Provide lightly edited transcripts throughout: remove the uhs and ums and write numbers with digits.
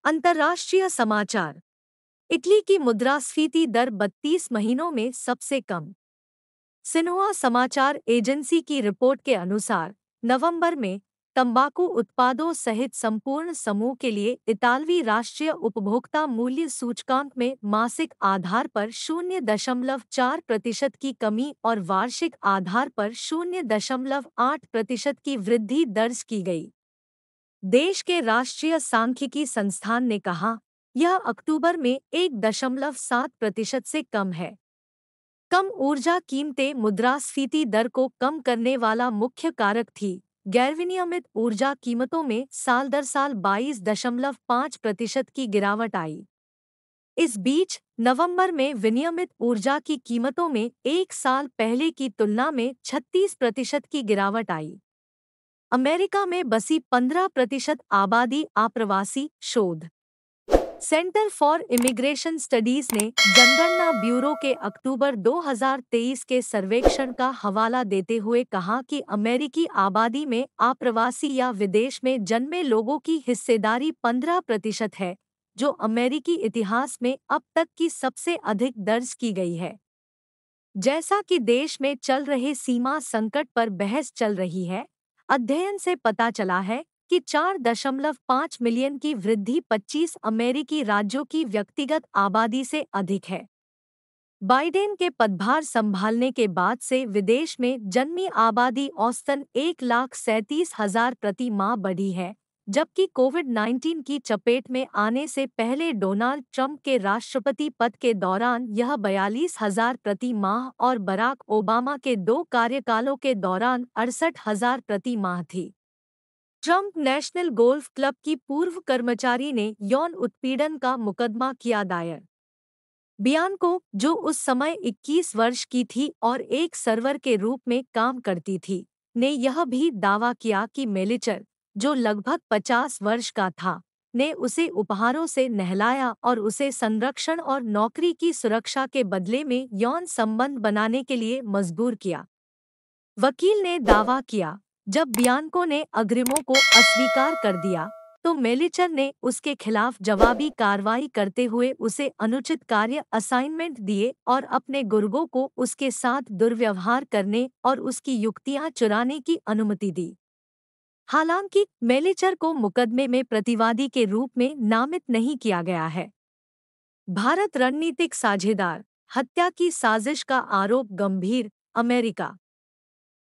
अंतर्राष्ट्रीय समाचार। इटली की मुद्रास्फीति दर 32 महीनों में सबसे कम। सिन्हुआ समाचार एजेंसी की रिपोर्ट के अनुसार नवंबर में तंबाकू उत्पादों सहित संपूर्ण समूह के लिए इतालवी राष्ट्रीय उपभोक्ता मूल्य सूचकांक में मासिक आधार पर 0.4% की कमी और वार्षिक आधार पर 0.8% की वृद्धि दर्ज की गई। देश के राष्ट्रीय सांख्यिकी संस्थान ने कहा, यह अक्टूबर में 1.7% से कम है। कम ऊर्जा कीमतें मुद्रास्फीति दर को कम करने वाला मुख्य कारक थी। गैरविनियमित ऊर्जा कीमतों में साल दर साल 22.5% की गिरावट आई। इस बीच नवंबर में विनियमित ऊर्जा की कीमतों में एक साल पहले की तुलना में 36% की गिरावट आई। अमेरिका में बसी 15% आबादी आप्रवासी। शोध सेंटर फॉर इमिग्रेशन स्टडीज ने जनगणना ब्यूरो के अक्टूबर 2023 के सर्वेक्षण का हवाला देते हुए कहा कि अमेरिकी आबादी में आप्रवासी या विदेश में जन्मे लोगों की हिस्सेदारी 15% है, जो अमेरिकी इतिहास में अब तक की सबसे अधिक दर्ज की गई है। जैसा कि देश में चल रहे सीमा संकट पर बहस चल रही है, अध्ययन से पता चला है कि 4.5 मिलियन की वृद्धि 25 अमेरिकी राज्यों की व्यक्तिगत आबादी से अधिक है। बाइडेन के पदभार संभालने के बाद से विदेश में जन्मी आबादी औसतन 1,37,000 प्रति माह बढ़ी है, जबकि कोविड-19 की चपेट में आने से पहले डोनाल्ड ट्रंप के राष्ट्रपति पद के दौरान यह 42,000 प्रति माह और बराक ओबामा के 2 कार्यकालों के दौरान 68,000 प्रति माह थी। ट्रंप नेशनल गोल्फ क्लब की पूर्व कर्मचारी ने यौन उत्पीड़न का मुकदमा किया दायर। बियांको, जो उस समय 21 वर्ष की थी और एक सर्वर के रूप में काम करती थी, ने यह भी दावा किया कि मेलिचर, जो लगभग 50 वर्ष का था, ने उसे उपहारों से नहलाया और उसे संरक्षण और नौकरी की सुरक्षा के बदले में यौन संबंध बनाने के लिए मजबूर किया। वकील ने दावा किया, जब बियांको ने अग्रिमों को अस्वीकार कर दिया, तो मेलिचर ने उसके खिलाफ जवाबी कार्रवाई करते हुए उसे अनुचित कार्य असाइनमेंट दिए और अपने गुर्गों को उसके साथ दुर्व्यवहार करने और उसकी युक्तियां चुराने की अनुमति दी। हालांकि मेलिचर को मुकदमे में प्रतिवादी के रूप में नामित नहीं किया गया है। भारत रणनीतिक साझेदार, हत्या की साजिश का आरोप गंभीर। अमेरिका।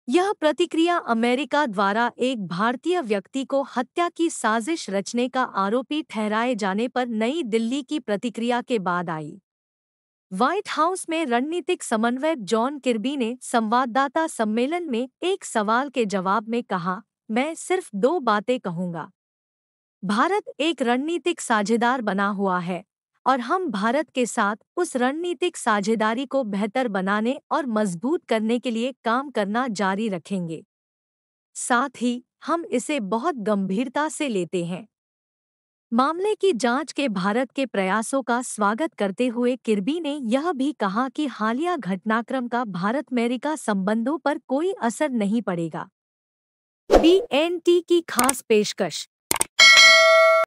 यह प्रतिक्रिया अमेरिका द्वारा एक भारतीय व्यक्ति को हत्या की साजिश रचने का आरोपी ठहराए जाने पर नई दिल्ली की प्रतिक्रिया के बाद आई। व्हाइट हाउस में रणनीतिक समन्वयक जॉन किर्बी ने संवाददाता सम्मेलन में एक सवाल के जवाब में कहा, मैं सिर्फ 2 बातें कहूंगा। भारत एक रणनीतिक साझेदार बना हुआ है और हम भारत के साथ उस रणनीतिक साझेदारी को बेहतर बनाने और मजबूत करने के लिए काम करना जारी रखेंगे। साथ ही हम इसे बहुत गंभीरता से लेते हैं। मामले की जांच के भारत के प्रयासों का स्वागत करते हुए किर्बी ने यह भी कहा कि हालिया घटनाक्रम का भारत-अमेरिका संबंधों पर कोई असर नहीं पड़ेगा। BNT की खास पेशकश।